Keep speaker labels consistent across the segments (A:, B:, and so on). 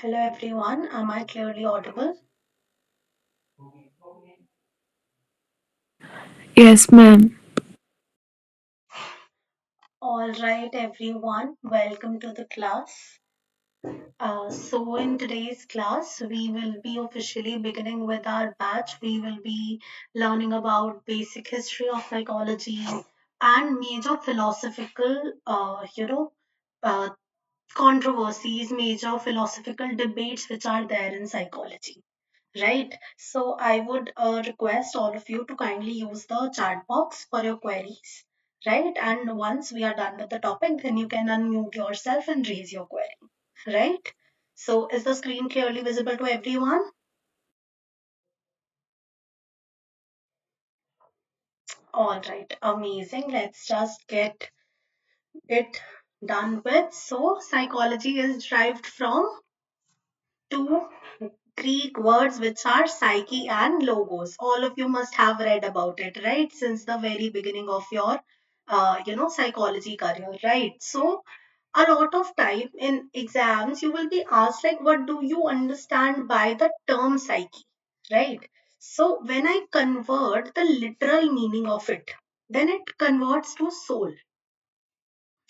A: Hello everyone, am I clearly audible?
B: Yes, ma'am.
A: All right, everyone, welcome to the class. In today's class, we will be officially beginning with our batch. We will be learning about basic history of psychology and major philosophical, uh, controversies, major philosophical debates which are there in psychology. Right. So I would request all of you to kindly use the chat box for your queries. Right. And once we are done with the topic, then you can unmute yourself and raise your query. Right. So is the screen clearly visible to everyone? All right. Amazing. Let's just get it done with. So psychology is derived from two Greek words which are psyche and logos. All of you must have read about it, right? Since the very beginning of your, psychology career, right? So a lot of time in exams, you will be asked like, what do you understand by the term psyche, right? So when I convert the literal meaning of it, then it converts to soul.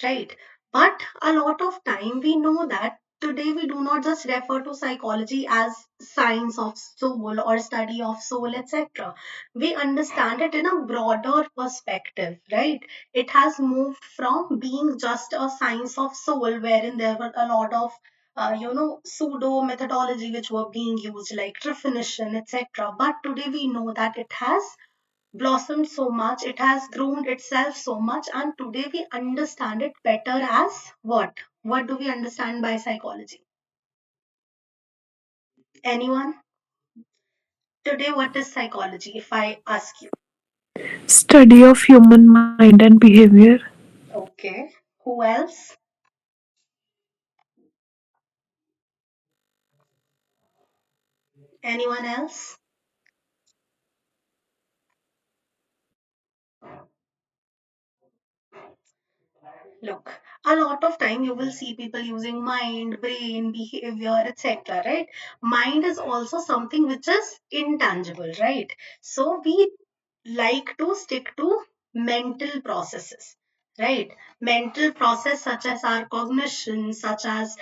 A: Right. But a lot of time we know that today we do not just refer to psychology as science of soul or study of soul, etc. We understand it in a broader perspective, right? It has moved from being just a science of soul, wherein there were a lot of pseudo methodology which were being used like definition, etc. But today we know that it has blossomed so much, it has groomed itself so much, and today we understand it better as what? What do we understand by psychology? Anyone? Today, what is psychology if I ask you?
B: Study of human mind and behavior.
A: Okay. Who else? Anyone else? Look, a lot of time you will see people using mind, brain, behavior, etc. Right? Mind is also something which is intangible, right? So we like to stick to mental processes, right? Mental process such as our cognition, such as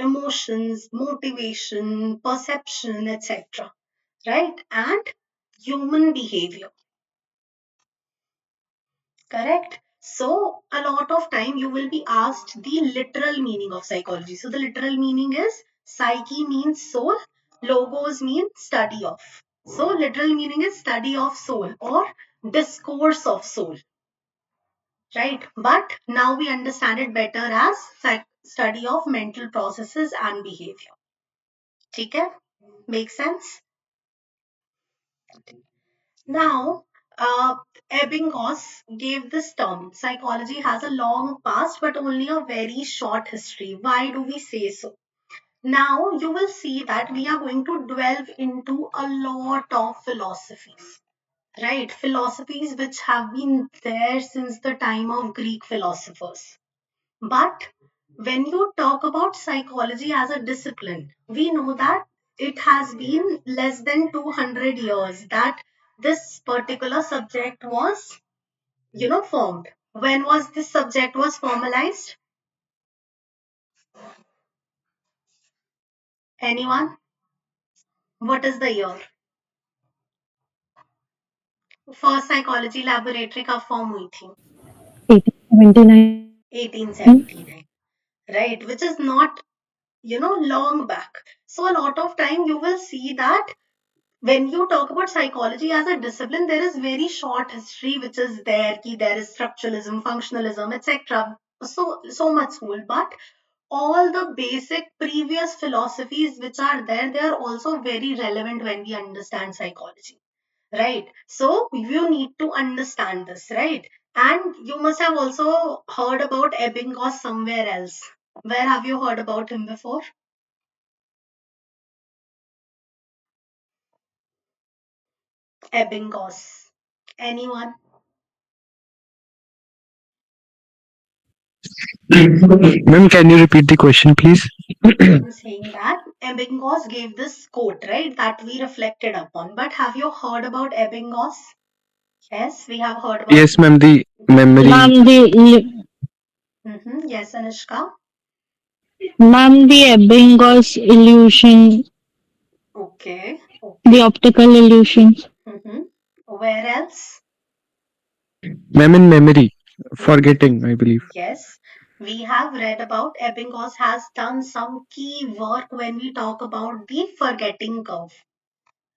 A: emotions, motivation, perception, etc. Right? And human behavior. Correct. So a lot of time you will be asked the literal meaning of psychology. So the literal meaning is psyche means soul, logos mean study of. So literal meaning is study of soul or discourse of soul, right? But now we understand it better as study of mental processes and behavior. ठीक है? Make sense? Now, Ebbinghaus gave this term. Psychology has a long past, but only a very short history. Why do we say so? Now, you will see that we are going to delve into a lot of philosophies, right? Philosophies which have been there since the time of Greek philosophers. But when you talk about psychology as a discipline, we know that it has been less than 200 years that this particular subject was, formed. When was this subject was formalized? Anyone? What is the year? First psychology laboratory कब form हुई थी?
B: 1879.
A: 1879, right? Which is not, long back. So a lot of time you will see that when you talk about psychology as a discipline, there is very short history which is there. Ki there is structuralism, functionalism, etc. So much cool. But all the basic previous philosophies which are there, they are also very relevant when we understand psychology. Right. So you need to understand this, right? And you must have also heard about Ebbinghaus somewhere else. Where have you heard about him before? Ebbinghaus. Anyone?
B: Ma'am, can you repeat the question, please?
A: I'm saying that Ebbinghaus gave this quote, right, that we reflected upon. But have you heard about Ebbinghaus? Yes, we have heard about.
B: Yes, ma'am, the
A: Good.
B: memory.
C: Ma'am,
A: Yes, Anushka.
C: the Ebbinghaus illusion,
A: Okay,
C: the
A: okay.
C: optical illusion.
A: Mm-hmm. Where else?
B: Ma'am, in memory. Forgetting, I believe.
A: Yes, we have read about Ebbinghaus has done some key work when we talk about the forgetting curve,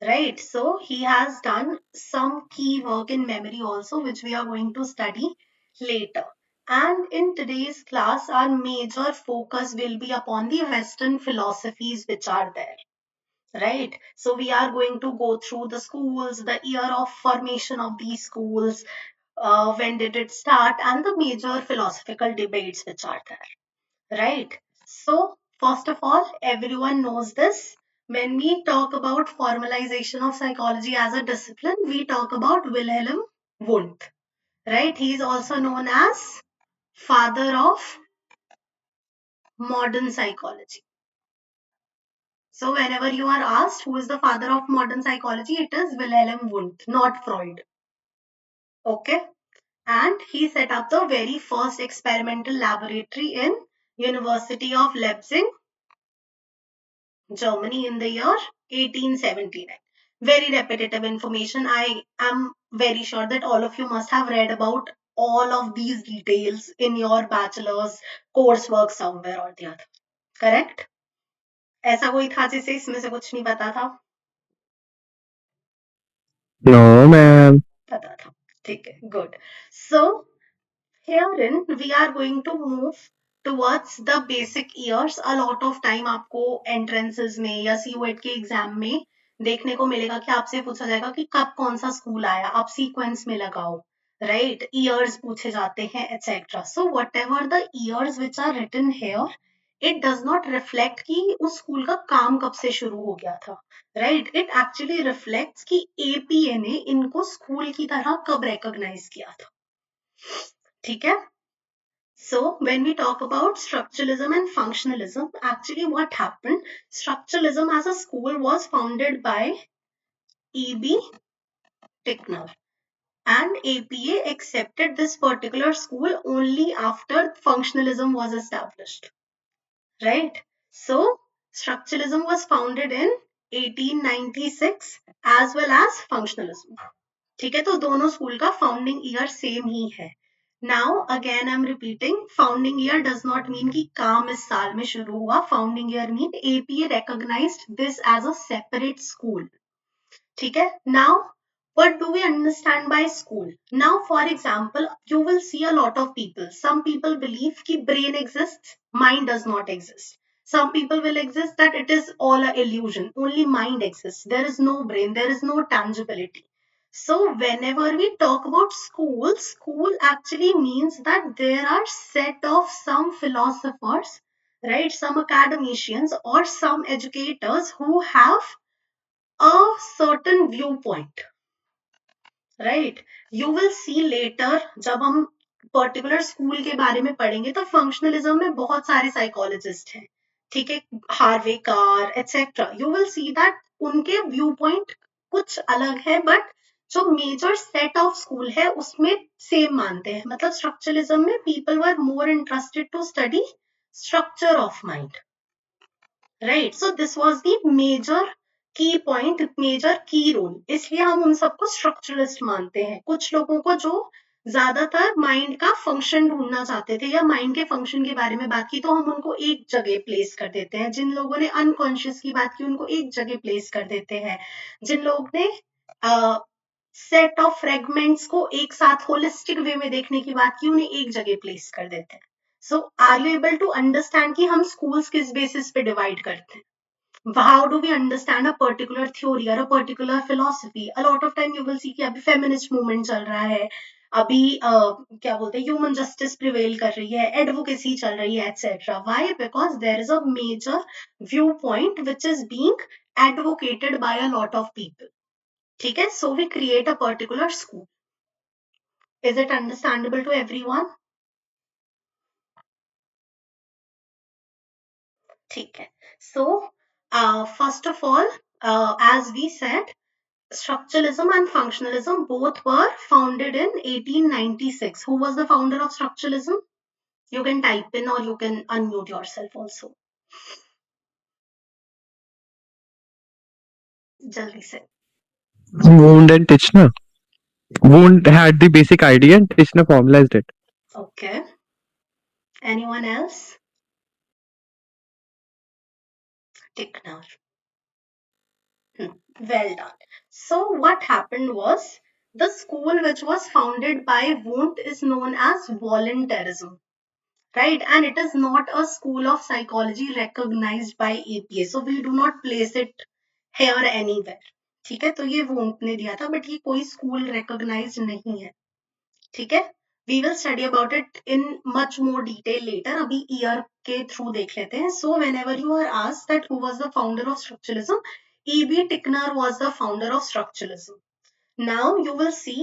A: right? So he has done some key work in memory also, which we are going to study later. And in today's class, our major focus will be upon the Western philosophies which are there. Right, so we are going to go through the schools, the year of formation of these schools, when did it start, and the major philosophical debates which are there, right? So, first of all, everyone knows this. When we talk about formalization of psychology as a discipline, we talk about Wilhelm Wundt, right? He is also known as father of modern psychology. So, whenever you are asked who is the father of modern psychology, it is Wilhelm Wundt, not Freud. Okay? And he set up the very first experimental laboratory in University of Leipzig, Germany in the year 1879. Very repetitive information. I am very sure that all of you must have read about all of these details in your bachelor's coursework somewhere or the other. Correct? ऐसा कोई था जिसे इसमें से कुछ नहीं पता था?
B: No, ma'am.
A: पता था. ठीक है, good. So herein we are going to move towards the basic years. A lot of time आपको entrances में या CUET के एग्जाम में देखने को मिलेगा कि आपसे पूछा जाएगा कि कब कौन सा स्कूल आया, आप सीक्वेंस में लगाओ, राइट? ईयर्स पूछे जाते हैं etcetera. So whatever the years which are written here, it does not reflect कि उस स्कूल का काम कब से शुरू हो गया था, राइट? इट एक्चुअली रिफ्लेक्ट्स कि एपीए ने इनको स्कूल की तरह कब रिकॉग्नाइज किया था. ठीक है? So, when we talk about structuralism and functionalism, actually what happened, structuralism as a school was founded by E.B. Ticknor, and APA accepted this particular school only after functionalism was established, right? So, structuralism was founded in 1896 as well as functionalism. ठीक है, तो दोनों school का founding year same ही है. Now again I am repeating, founding year does not mean कि काम इस साल में शुरू हुआ. Founding year mean APA recognized this as a separate school. ठीक है. Now what do we understand by school? Now, for example, you will see a lot of people. Some people believe कि brain exists, mind does not exist. Some people will exist that it is all an illusion. Only mind exists. There is no brain. There is no tangibility. So whenever we talk about school, school actually means that there are set of some philosophers, right? Some academicians or some educators who have a certain viewpoint, right? You will see later जब हम particular school के बारे में पढ़ेंगे तो functionalism में बहुत सारे साइकोलॉजिस्ट हैं, ठीक है, Harvey car etcetera. You will see that उनके व्यू पॉइंट कुछ अलग है, बट जो मेजर सेट ऑफ स्कूल है उसमें सेम मानते हैं. मतलब स्ट्रक्चरलिज्म में people were more interested to study structure of mind, right? So this was the major key point, major key role. इसलिए हम उन सबको स्ट्रक्चरलिस्ट मानते हैं. कुछ लोगों को जो ज्यादातर माइंड का फंक्शन ढूंढना चाहते थे या माइंड के फंक्शन के बारे में बात की, तो हम उनको एक जगह प्लेस कर देते हैं. जिन लोगों ने अनकॉन्शियस की बात की उनको एक जगह प्लेस कर देते हैं. जिन लोग ने सेट ऑफ फ्रेगमेंट्स को एक साथ होलिस्टिक वे में देखने की बात की उन्हें एक जगह प्लेस कर देते हैं. So are you able to understand कि हम स्कूल्स किस बेसिस पे डिवाइड करते हैं? How do we understand a particular theory or a particular philosophy? A lot of time you will see कि अभी feminist movement चल रहा है, अभी क्या बोलते हैं ह्यूमन जस्टिस प्रिवेल कर रही है, एडवोकेसी चल रही है etcetera. Why? Because there is a major viewpoint which is being advocated by a lot of people. ठीक है, so we create a particular school. Is it understandable to everyone? ठीक है. So first of all, as we said, structuralism and functionalism both were founded in 1896. Who was the founder of structuralism? You can type in or you can unmute yourself also. Jaldi se.
D: Wound and Titchener. Wound had the basic idea and Titchener formalized it.
A: Okay. Anyone else? Tickner. Well done. So what happened was the school which was founded by Wundt is known as voluntarism, right? And it is not a school of psychology recognized by APA. So we do not place it here anywhere. ठीक है, तो ये won't ने दिया था, but ये कोई school recognised नहीं है. ठीक है, we will study about it in much more detail later. अभी ईयर के थ्रू देख लेते हैं. So whenever you are asked that who was the founder of structuralism, E.B. Titchener was the founder of structuralism. Now you will see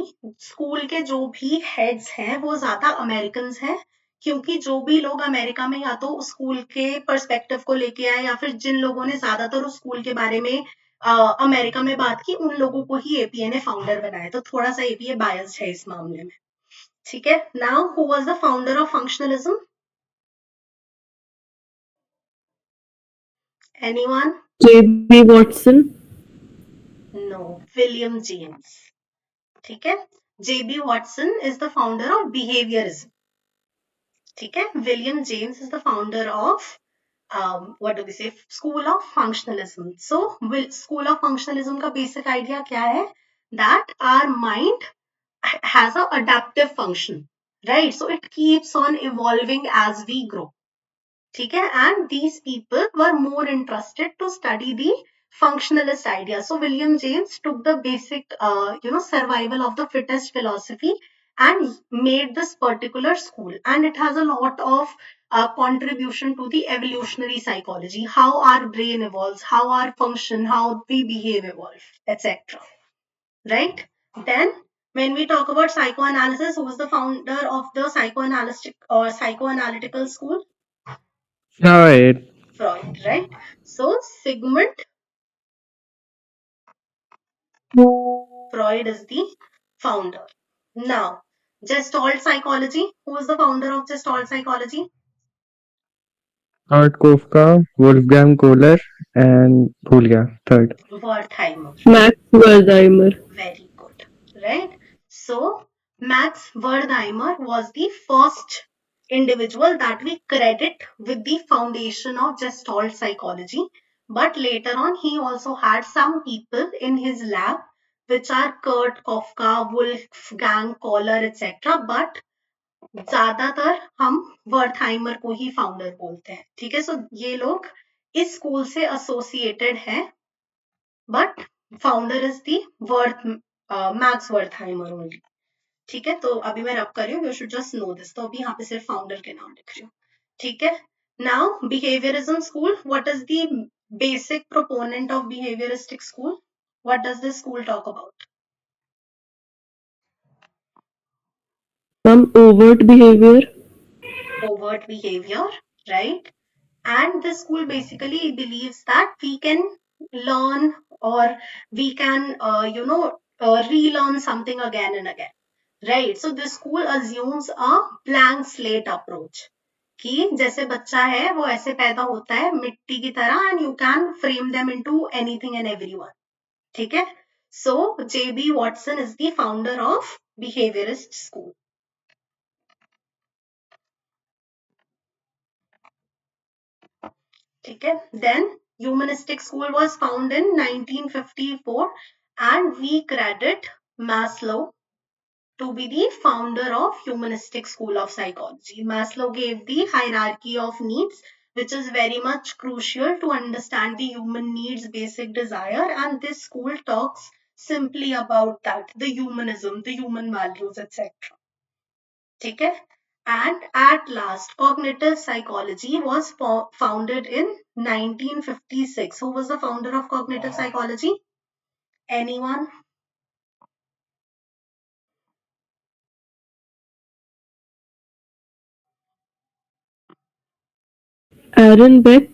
A: school के जो भी heads हैं वो ज्यादा अमेरिकन हैं, क्योंकि जो भी लोग अमेरिका में या तो उस स्कूल के पर्सपेक्टिव को लेके आए या फिर जिन लोगों ने ज्यादातर उस स्कूल के बारे में अमेरिका में बात की, उन लोगों को ही एपीए ने फाउंडर बनाया. तो थोड़ा सा एपीए बायस्ड है इस मामले में. ठीक है. Now who was the founder of functionalism? Anyone?
B: J.B. Watson.
A: No, William James. ठीक है. JB Watson is the founder of behaviourism. ठीक है. William James is the founder of what do we say, school of functionalism. So school of functionalism का basic idea क्या है? That our mind has a adaptive function, right? So it keeps on evolving as we grow. ठीक है. And these people were more interested to study the functionalist idea. So William James took the basic survival of the fittest philosophy and made this particular school, and it has a lot of contribution to the evolutionary psychology, how our brain evolves, how our function, how we behave evolve, etc. Right. Then when we talk about psychoanalysis, who is the founder of the psychoanalytic or psychoanalytical school?
D: Right.
A: Freud, right? So Sigmund Freud is the founder. Now, Gestalt psychology. Who is the founder of Gestalt psychology?
D: Art Kafka, Wolfgang Kohler, and भूल गया third.
A: Wertheimer.
B: Max Wertheimer.
A: Very good. Right? So, Max Wertheimer was the first individual that we credit with the foundation of Gestalt psychology. But later on, he also had some people in his lab, which are Kurt Kafka, Wolfgang Kohler, etc. But ज्यादातर हम वर्थहाइमर को ही founder बोलते हैं. ठीक है. सो ये लोग इस स्कूल से एसोसिएटेड हैं, but founder is the worth Max Wertheimer only. ठीक है. तो अभी मैं रब कर रही हूँ, you should just know this. तो अभी यहाँ पे सिर्फ फाउंडर के नाम लिख रही हूँ. ठीक है. Now behaviourism school. What is the basic proponent of behaviouristic school? What does this school talk about?
B: Some overt behavior.
A: Overt behavior, right? And the school basically believes that we can learn, or we can relearn something again and again, right? So the school assumes a blank slate approach, कि जैसे बच्चा है वो ऐसे पैदा होता है मिट्टी की तरह, and you can frame them into anything and everyone. ठीक है. So J.B. Watson is the founder of behaviorist school. ठीक है. Then humanistic school was found in 1954, and we credit Maslow to be the founder of humanistic school of psychology. Maslow gave the hierarchy of needs, which is very much crucial to understand the human needs, basic desire, and this school talks simply about that, the humanism, the human values, etc. ठीक है. And at last, cognitive psychology was founded in 1956. Who was the founder of cognitive psychology? Anyone?
B: Aaron Beck.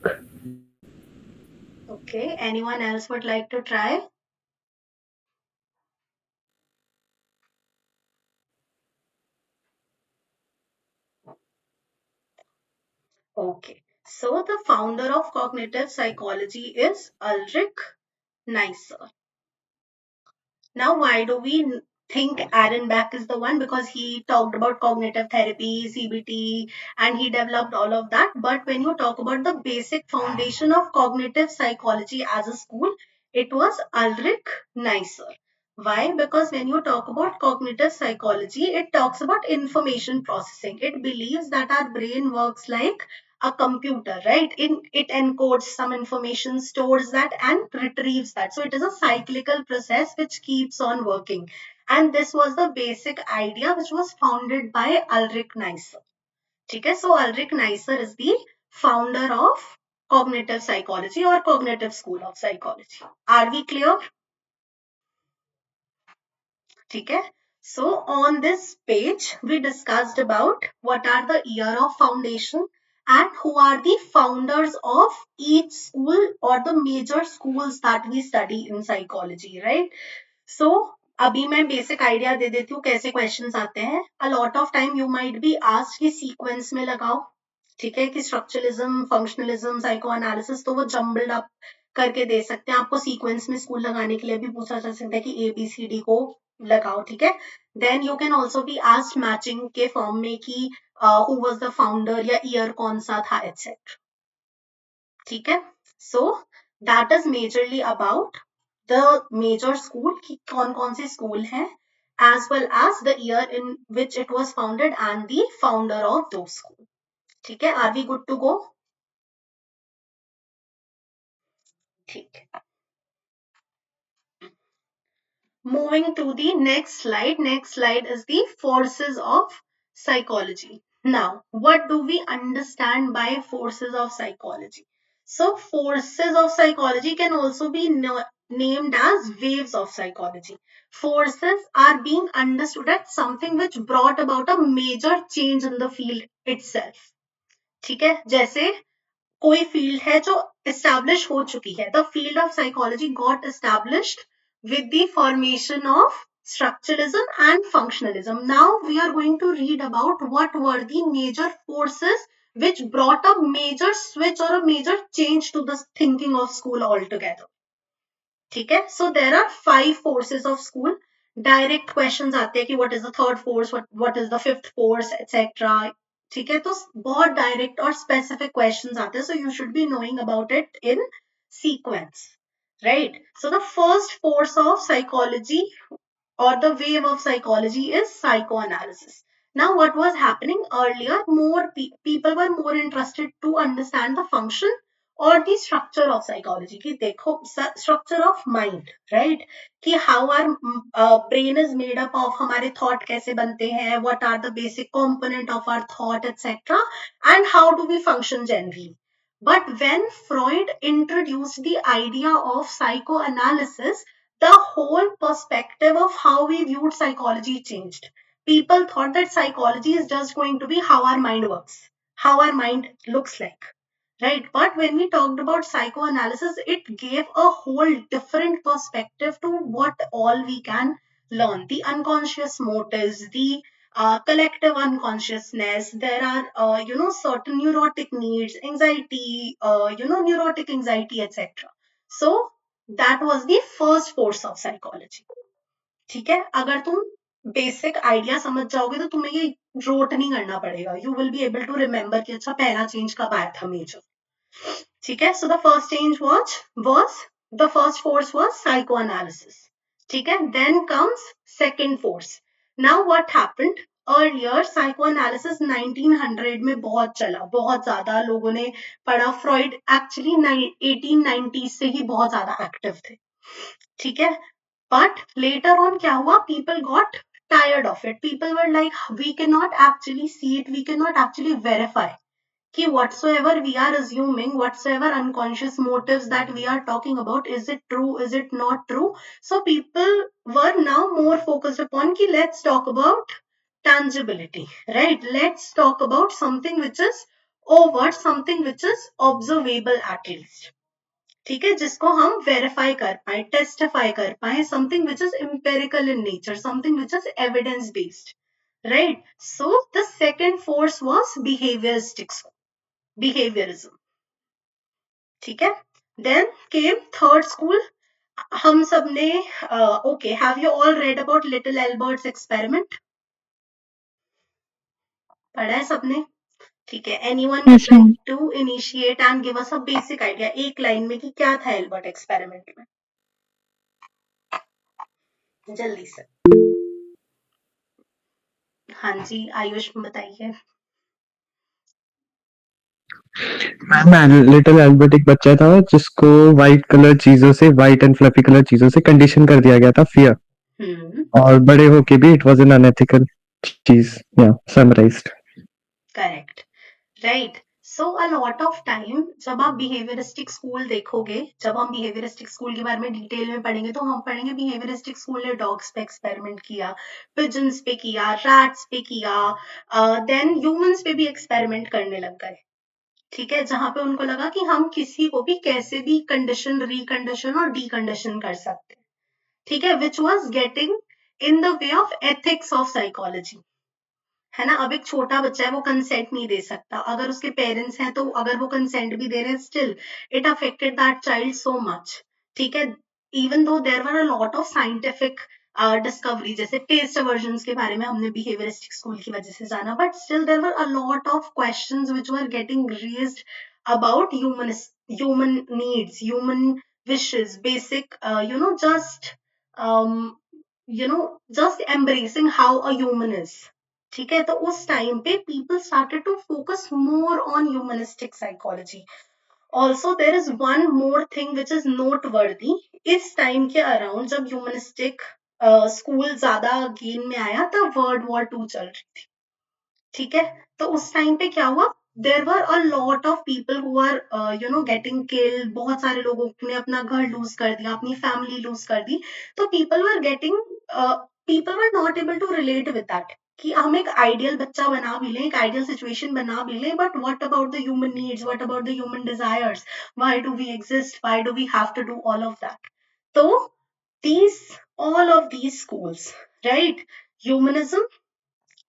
A: Okay, anyone else would like to try? Okay, so the founder of cognitive psychology is Ulrich Neisser. Now, why do we think Aaron Beck is the one? Because he talked about cognitive therapy, CBT, and he developed all of that. But when you talk about the basic foundation of cognitive psychology as a school, it was Ulrich Neisser. Why? Because when you talk about cognitive psychology, it talks about information processing. It believes that our brain works like a computer, right? It encodes some information, stores that, and retrieves that. So it is a cyclical process which keeps on working. And this was the basic idea which was founded by Ulrich Neisser. Okay, so Ulrich Neisser is the founder of cognitive psychology or cognitive school of psychology. Are we clear? Okay. So on this page, we discussed about what are the year of foundation and who are the founders of each school or the major schools that we study in psychology, right? So अभी मैं basic idea दे देती हूँ कैसे questions आते हैं. अ lot of time you might be asked कि sequence में लगाओ, ठीक है, कि स्ट्रक्चरलिज्म, फंक्शनलिज्म, साइको एनालिसिस, तो वो जम्बल्ड अप करके दे सकते हैं आपको. सीक्वेंस में स्कूल लगाने के लिए भी पूछा जा सकता है कि ए बी सी डी को लगाओ, ठीक है. Then you can also be asked matching के फॉर्म में कि हु वाज द फाउंडर या ईयर कौन सा था एटसेट्रा, ठीक है. So that is majorly about the major school कि कौन कौन से स्कूल हैं, as well as the year in which it was founded and the founder of those school. ठीक है, are we good to go? ठीक है. Moving to the next slide. Next slide is the forces of psychology. Now, what do we understand by forces of psychology? So, forces of psychology can also be named as waves of psychology. Forces are being understood as something which brought about a major change in the field itself. ठीक है, जैसे कोई field है जो establish हो चुकी है. The field of psychology got established with the formation of structuralism and functionalism. Now we are going to read about what were the major forces which brought a major switch or a major change to the thinking of school altogether. ठीक है. So there are 5 forces of school. Direct questions आते हैं कि what is the third force, what is the fifth force etcetera. ठीक है, तो बहुत direct और स्पेसिफिक क्वेश्चंस आते हैं. So you should be knowing about it in sequence, right? So the first force of psychology or the wave of psychology is psychoanalysis. Now, what was happening earlier, more people were more interested to understand the function or the structure of psychology. कि देखो, structure of mind, right? कि how our brain is made up of, हमारे thought कैसे बनते हैं, what are the basic component of our thought, etc. And how do we function generally. But when Freud introduced the idea of psychoanalysis, the whole perspective of how we viewed psychology changed. People thought that psychology is just going to be how our mind works, how our mind looks like, right? But when we talked about psychoanalysis, it gave a whole different perspective to what all we can learn. The unconscious motives, the collective unconsciousness. There are, certain neurotic needs, anxiety, neurotic anxiety, etc. So that was the first force of psychology. ठीक है, अगर तुम basic idea समझ जाओगे तो तुम्हें ये road नहीं करना पड़ेगा. You will be able to remember कि अच्छा पहला चेंज कब आया था मेजर. ठीक है, so the first change was the first force was psychoanalysis. ठीक है, then comes second force. Now what happened? Earlier psychoanalysis 1900 में बहुत चला, बहुत ज्यादा लोगों ने पढ़ा. फ्रॉइड एक्चुअली 1890 से ही बहुत ज्यादा एक्टिव थे. ठीक है, but later on क्या हुआ? People got tired of it. People were like, we cannot actually see it, we cannot actually verify कि whatsoever we are assuming, whatsoever unconscious motives that we are talking about, is it true, is it not true? So people were now more focused upon कि let's talk about tangibility, right? Let's talk about something which is overt, something which is observable at least. ठीक है, जिसको हम verify कर पाए, testify कर पाए, something which is empirical in nature, something which is evidence based, right? So the second force was behaviourism, ठीक है। देन केम थर्ड स्कूल, हम सब ने okay, have you all read about little Albert's experiment? पढ़ा है सबने? ठीक है, anyone would
C: Yes,
A: like
C: ma'am.
A: To initiate and give us a basic idea एक लाइन में कि क्या था एल्बर्ट एक्सपेरिमेंट में, जल्दी से। हाँ जी, आयुष बताइए।
D: मैम लिटिल एल्बर्ट एक बच्चा था जिसको व्हाइट कलर चीजों से, व्हाइट एंड फ्लफी कलर चीजों से कंडीशन कर दिया गया था फियर, और बड़े होके भी इट वाज एन अनएथिकल चीज, या summarised.
A: Correct, right. So a lot of time जब आप बिहेवियरिस्टिक स्कूल देखोगे, जब हम बिहेवियरिस्टिक स्कूल के बारे में डिटेल में पढ़ेंगे, तो हम पढ़ेंगे बिहेवियरिस्टिक स्कूल ने डॉग्स पे एक्सपेरिमेंट किया, पिजन्स पे किया, रैट्स पे किया, देन ह्यूमंस पे भी एक्सपेरिमेंट करने लग गए, ठीक है, जहां पे उनको लगा कि हम किसी को भी कैसे भी कंडीशन, रिकंडीशन और डीकंडीशन कर सकते हैं, ठीक है, which was getting in the way of ethics of psychology, है ना। अब एक छोटा बच्चा है, वो कंसेंट नहीं दे सकता, अगर उसके पेरेंट्स हैं तो अगर वो कंसेंट भी दे रहे हैं, still it affected that child so much, ठीक है। Even though there were a lot of scientific discovery, जैसे टेस्ट अवर्जन्स के बारे में हमने बिहेवियरिस्टिक स्कूल की वजह से जाना, but still there were a lot of questions which were getting raised about human needs, human wishes, basic just um, just embracing how a human is, ठीक है। तो उस टाइम पे people started to focus more on humanistic psychology. Also there is one more thing which is noteworthy, इस time के around जब humanistic school ज्यादा gain में आया तब वर्ल्ड वॉर 2 चल रही थी, ठीक है। तो उस टाइम पे क्या हुआ, there were a lot of people who are getting killed, बहुत सारे लोगों ने अपना घर लूज कर दिया, अपनी फैमिली लूज कर दी, तो people were not able to relate with that, कि हम एक आइडियल बच्चा बना भी लें, एक आइडियल सिचुएशन बना भी लें, but what about the human needs, what about the human desires, why do we exist, why do we have to do all of that. तो these all of these schools, right, humanism,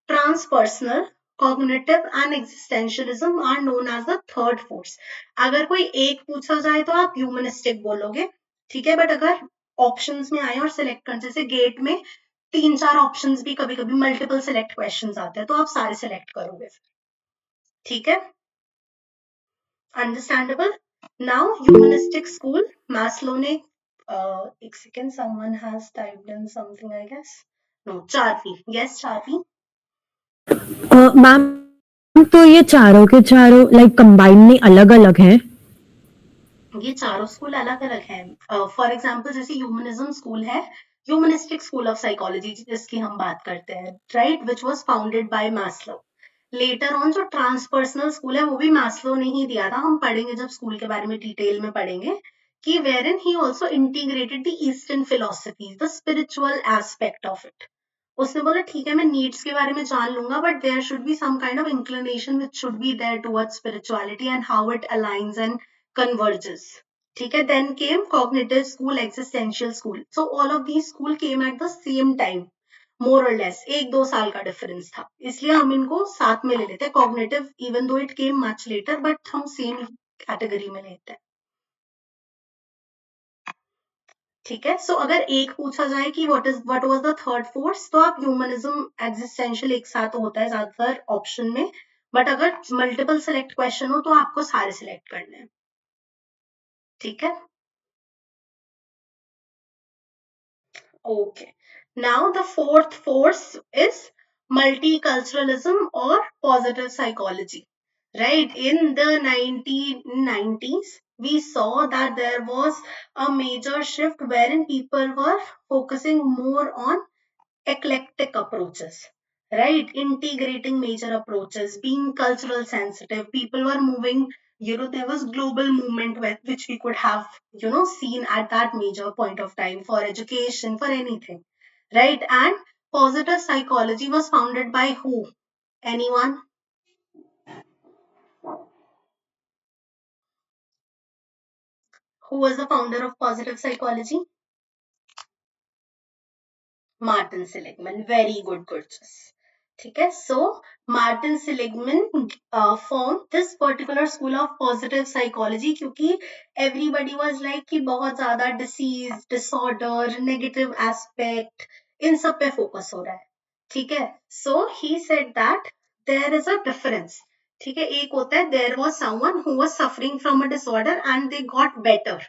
A: transpersonal, cognitive and existentialism are known as the third force। अगर कोई एक पूछा जाए तो आप humanistic बोलोगे, ठीक है, बट अगर ऑप्शंस में आए और सिलेक्ट कर, जैसे गेट में 3-4 ऑप्शंस भी कभी कभी मल्टीपल सिलेक्ट क्वेश्चंस आते हैं, तो आप सारे सिलेक्ट करोगे, ठीक है, understandable. Now humanistic school, Maslow ने एक second, someone has typed in something I guess, no, Charvi, yes Charvi.
E: Ma'am, तो ये चारों के चारों लाइक कंबाइन नहीं, अलग अलग हैं?
A: ये चारों स्कूल अलग अलग हैं। फॉर एग्जाम्पल जैसे ह्यूमनिज्म स्कूल है, ह्यूमनिस्टिक स्कूल ऑफ साइकोलॉजी जिसकी हम बात करते हैं, right, which was founded by Maslow. Later on जो ट्रांसपर्सनल स्कूल है वो भी मैस्लो ने ही दिया था, हम पढ़ेंगे जब स्कूल के बारे में डिटेल में पढ़ेंगे, कि wherein he also integrated the eastern philosophy, the spiritual aspect of it. उसने बोला ठीक है, मैं नीड्स के बारे में जान लूंगा, but there should be some kind of inclination which should be there towards spirituality and how it aligns and converges, ठीक है। then came cognitive school, existential school, so all of these school came at the same time, more or less 1-2 साल का difference था, इसलिए हम इनको साथ में ले लेते हैं। cognitive even though it came much later, but हम सेम कैटेगरी में लेते हैं, ठीक है। सो अगर एक पूछा जाए कि what was the third force, तो आप ह्यूमनिज्म, एग्जिस्टेंशियल एक साथ होता है ज्यादातर ऑप्शन में, बट अगर मल्टीपल सिलेक्ट क्वेश्चन हो तो आपको सारे सिलेक्ट करने हैं, ठीक है। Okay. Now the fourth force is multiculturalism or positive psychology. Right. In the 1990s, we saw that there was a major shift wherein people were focusing more on eclectic approaches, right? Integrating major approaches, being cultural sensitive. People were moving, there was global movement which we could have, seen at that major point of time for education, for anything, right? And positive psychology was founded by who? Anyone? Who was the founder of positive psychology? Martin Seligman. Very good, gorgeous. ठीक है, so Martin Seligman formed this particular school of positive psychology क्योंकि everybody was like कि बहुत ज्यादा disease, disorder, negative aspect इन सब पे focus हो रहा है, ठीक है. So he said that there is a difference. ठीक है, एक होता है there was someone who was suffering from a disorder and they got better.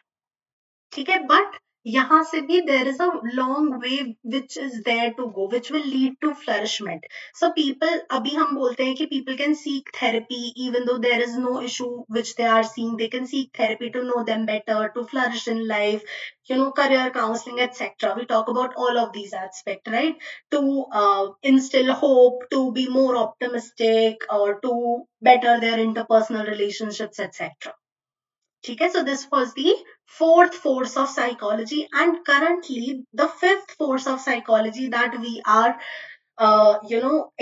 A: ठीक है, बट यहाँ से भी there is a long way which is there to go which will lead to flourishment. So people, अभी हम बोलते हैं कि people can seek therapy even though there is no issue which they are seeing, they can seek therapy to know them better, to flourish in life, you know, career counseling, etc. We talk about all of these aspects, right? To instill hope, to be more optimistic, or to better their interpersonal relationships, etc. ठीक है, so this was the fourth force of psychology, and currently the fifth force of psychology that we are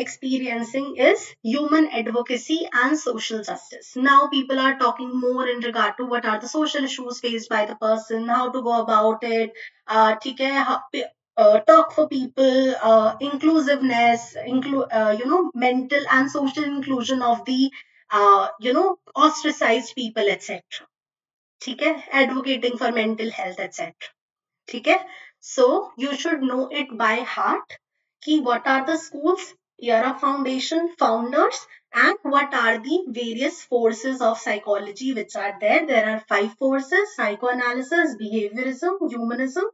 A: experiencing is human advocacy and social justice. Now people are talking more in regard to what are the social issues faced by the person, how to go about it, ठीक है, talk for people, inclusiveness, mental and social inclusion of the ostracized people, etc. ठीक है, advocating for mental health, etc. ठीक है, so you should know it by heart कि what are the schools, era foundation, founders, and what are the various forces of psychology which are there. There are 5 forces: psychoanalysis, behaviorism, humanism,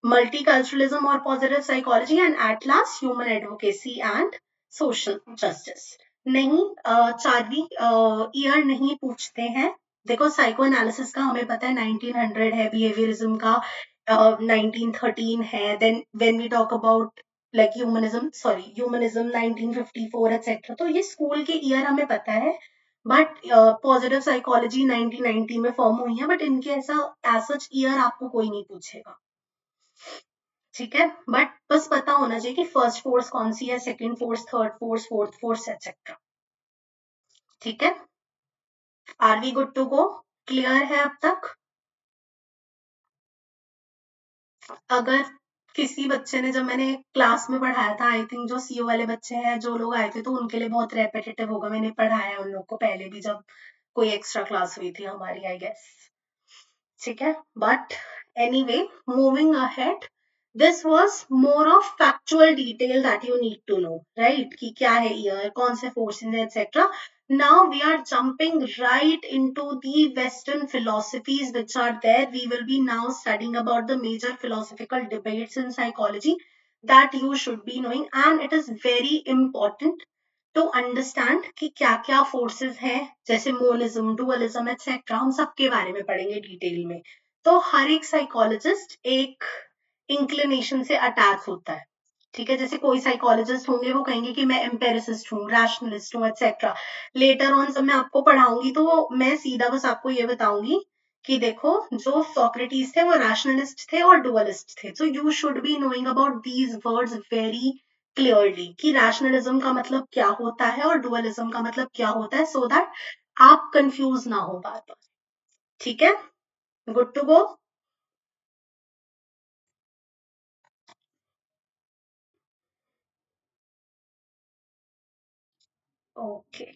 A: multiculturalism or positive psychology, and at last human advocacy and social justice. नहीं, चारवी year नहीं पूछते हैं. देखो, psycho analysis का हमें पता है 1900 है, बिहेवियरिज्म का 1913 है, then when we talk about like humanism 1954 etcetera. तो ये स्कूल के ईयर हमें पता है, बट पॉजिटिव साइकोलॉजी 1990 में फॉर्म हुई है, बट इनके ऐसा एज सच ईयर आपको कोई नहीं पूछेगा. ठीक है, बट बस पता होना चाहिए कि फर्स्ट फोर्स कौन सी है, second force, third force, fourth force, etcetera. ठीक है, are we good to go? Clear है अब तक? अगर किसी बच्चे ने, जब मैंने क्लास में पढ़ाया था, आई थिंक जो सीओ वाले बच्चे हैं, जो लोग आए थे, तो उनके लिए बहुत रेपिटेटिव होगा. मैंने पढ़ाया उन लोग को पहले भी जब कोई एक्स्ट्रा क्लास हुई थी हमारी, आई गेस. ठीक है, but anyway, moving ahead, this was more of factual detail that you need to know, right? कि क्या है ईयर, कौन से फोर्सेस हैं, etcetera. Now we are jumping right into the Western philosophies which are there. We will be now studying about the major philosophical debates in psychology that you should be knowing, and it is very important to understand कि क्या क्या forces हैं, जैसे monism, dualism, etcetera. हम सबके बारे में पढ़ेंगे डिटेल में. तो हर एक साइकोलॉजिस्ट एक इंक्लिनेशन से अटैच होता है. ठीक है, जैसे कोई साइकोलॉजिस्ट होंगे वो कहेंगे कि मैं एम्पेरिसिस्ट हूँ, रैशनलिस्ट हूँ, एक्सेट्रा. लेटर ऑन जब मैं आपको पढ़ाऊंगी तो मैं सीधा बस आपको ये बताऊंगी कि देखो, जो सोक्रेटिस थे वो रैशनलिस्ट थे और डुअलिस्ट थे. So you should be knowing about these words very clearly कि रैशनलिज्म का मतलब क्या होता है और डुअलिज्म का मतलब क्या होता है, सो दैट आप कंफ्यूज ना हो बार बार. ठीक है, good to go? Okay.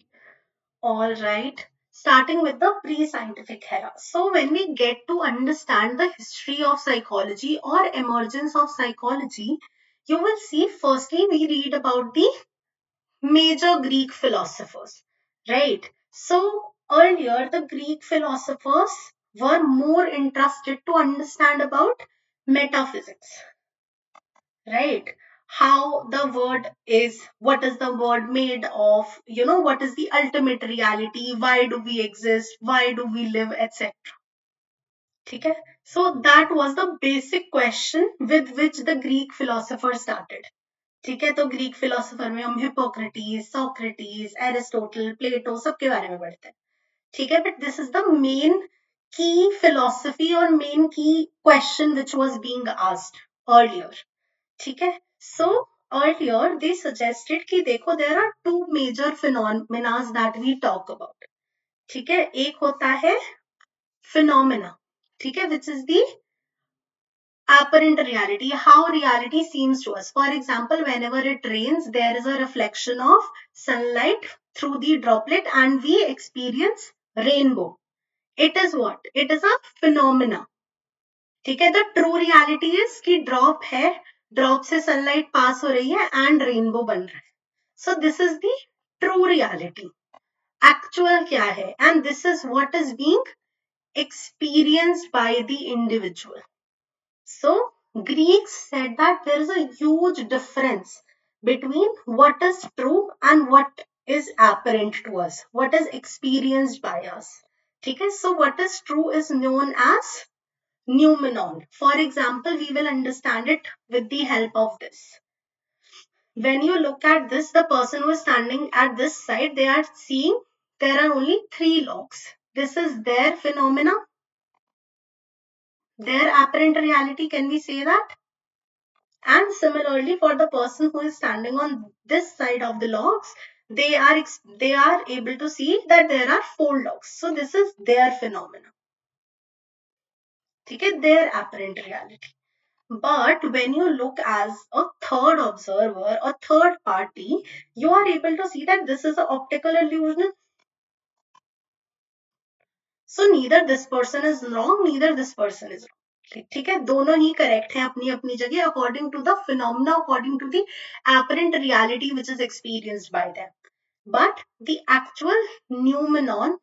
A: All right. Starting with the pre-scientific era. So when we get to understand the history of psychology or emergence of psychology, you will see firstly we read about the major Greek philosophers, right? So earlier the Greek philosophers were more interested to understand about metaphysics, right? How the word is, what is the word made of, what is the ultimate reality, why do we exist, why do we live, etc. ठीक है, so that was the basic question with which the Greek philosophers started. ठीक है, तो Greek philosopher में हम Hippocrates, Socrates, Aristotle, प्लेटो सबके बारे में पढ़ते हैं. ठीक है, but this is the main की फिलोसफी और मेन की question which was being asked earlier. ठीक है, so earlier they suggested कि देखो there are two major phenomena that we talk about. ठीक है, एक होता है phenomena. ठीक है, which is the apparent reality, how reality seems to us. For example, whenever it rains, there is a reflection of sunlight through the droplet and we experience rainbow. It is what? It is a phenomena. ठीक है, the true reality is कि drop है, drop से sunlight pass हो रही है and rainbow बन रहा है. So this is the true reality. Actual क्या है? And this is what is being experienced by the individual. So Greeks said that there is a huge difference between what is true and what is apparent to us, what is experienced by us. ठीक है, so what is true is known as noumenon. For example, we will understand it with the help of this. When you look at this, the person who is standing at this side, they are seeing there are only 3 logs. This is their phenomena, their apparent reality, can we say that? And similarly, for the person who is standing on this side of the logs, they are able to see that there are 4 logs. So this is their phenomena. Okay, their apparent reality. But when you look as a third observer, a third party, you are able to see that this is an optical illusion. So neither this person is wrong, neither this person is wrong. ठीक है, दोनों ही correct हैं अपनी अपनी जगह according to the phenomena, according to the apparent reality which is experienced by them. But the actual noumenon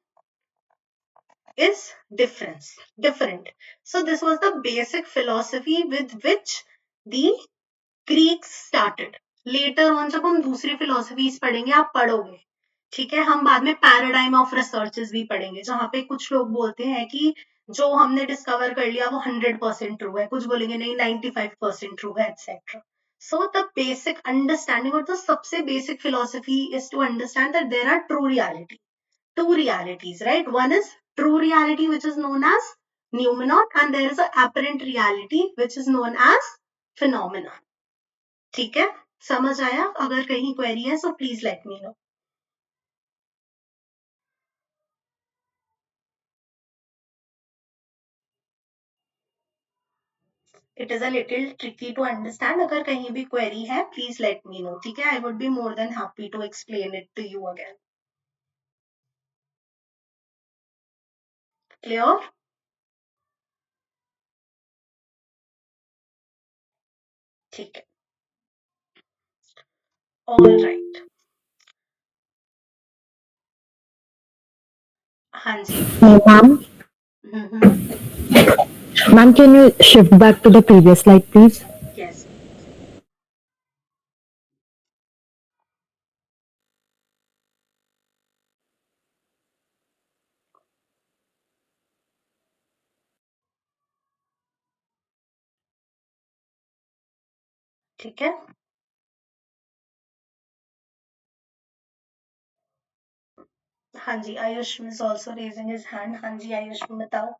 A: is different. So this was the basic philosophy with which the Greeks started. Later on जब हम दूसरी philosophies पढ़ेंगे, आप पढ़ोगे, ठीक है, हम बाद में पैराडाइम ऑफ रिसर्चेस भी पढ़ेंगे, जहां पे कुछ लोग बोलते हैं कि जो हमने डिस्कवर कर लिया वो 100% ट्रू है, कुछ बोलेंगे नहीं 95% ट्रू है, etcetera. So the basic understanding और द सबसे basic philosophy is to understand that there are true reality, two realities, right? One is true reality which is known as noumenon and there is an apparent reality which is known as phenomenon. ठीक है, समझ आया? अगर कहीं query है so please let me know. It is a little tricky to understand. अगर कहीं भी query है, please let me know. ठीक है, I would be more than happy to explain it to you again. Clear? ठीक है. All right. हाँ जी.
E: Ma'am, ma'am, can you shift back to the previous slide, please?
A: Yes. ठीक है. हाँ जी, Ayush is also raising his hand. हाँ जी, आयुष बताओ.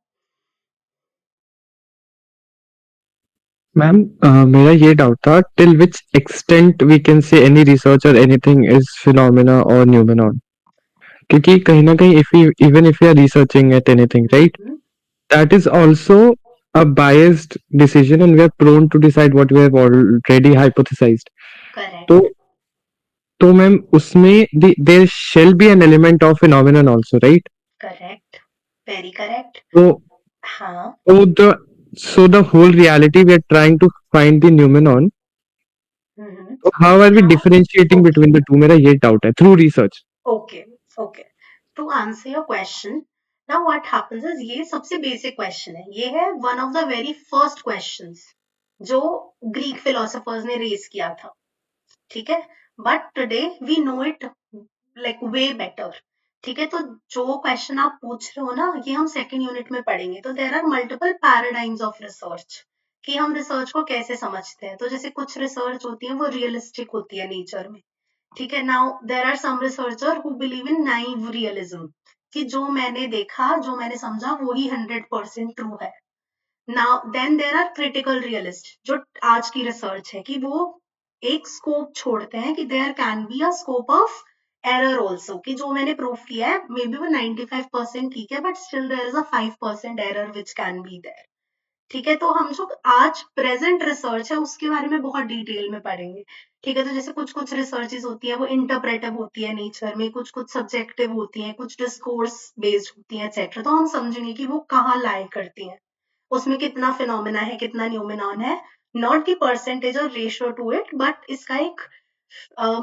D: Ma'am मेरा ये डाउट था till which extent we can say any research और एनीथिंग इज फिनोमेना और न्यूमेनॉन, क्योंकि कहीं ना कहीं if you even if you are researching at anything right, that is also a biased decision and we are prone to decide what we have already hypothesized.
A: Correct.
D: तो ma'am उसमें there shall be an element of phenomenon also, right?
A: Correct. Very correct. हाँ.
D: So the whole reality we are trying to find the noumenon. So how are we differentiating between the two? मेरा ये doubt है through research.
A: Okay. To answer your question, now what happens is ये सबसे basic question है. ये है one of the very first questions जो Greek philosophers ने raise किया था. ठीक है. But today we know it like way better. ठीक है, तो जो क्वेश्चन आप पूछ रहे हो ना, ये हम सेकेंड यूनिट में पढ़ेंगे. तो there are multiple paradigms of research कि हम रिसर्च को कैसे समझते हैं. तो जैसे कुछ रिसर्च होती है वो रियलिस्टिक होती है नेचर में. ठीक है. Now there are some researcher who believe in naive realism कि जो मैंने देखा, जो मैंने समझा वो ही 100% ट्रू है. Now then there are critical realist जो आज की रिसर्च है कि वो एक स्कोप छोड़ते हैं कि there can be a scope of error also, कि जो मैंने प्रूव किया है मे बी वो 95% ठीक है, but still there is a 5% error which can be there. ठीक है, तो हम जो आज प्रेजेंट रिसर्च है उसके बारे में बहुत डिटेल में पढ़ेंगे। ठीक है, तो जैसे कुछ कुछ रिसर्चेस होती है वो इंटरप्रेटिव होती है नेचर में, कुछ कुछ सब्जेक्टिव होती हैं, कुछ डिस्कोर्स बेस्ड होती हैं एक्सेट्रा, तो हम समझेंगे कि वो कहाँ लाई करती हैं, उसमें कितना फिनोमेना है, कितना न्यूमेनॉन है, नॉट द परसेंटेज और रेशियो टू इट, बट इसका एक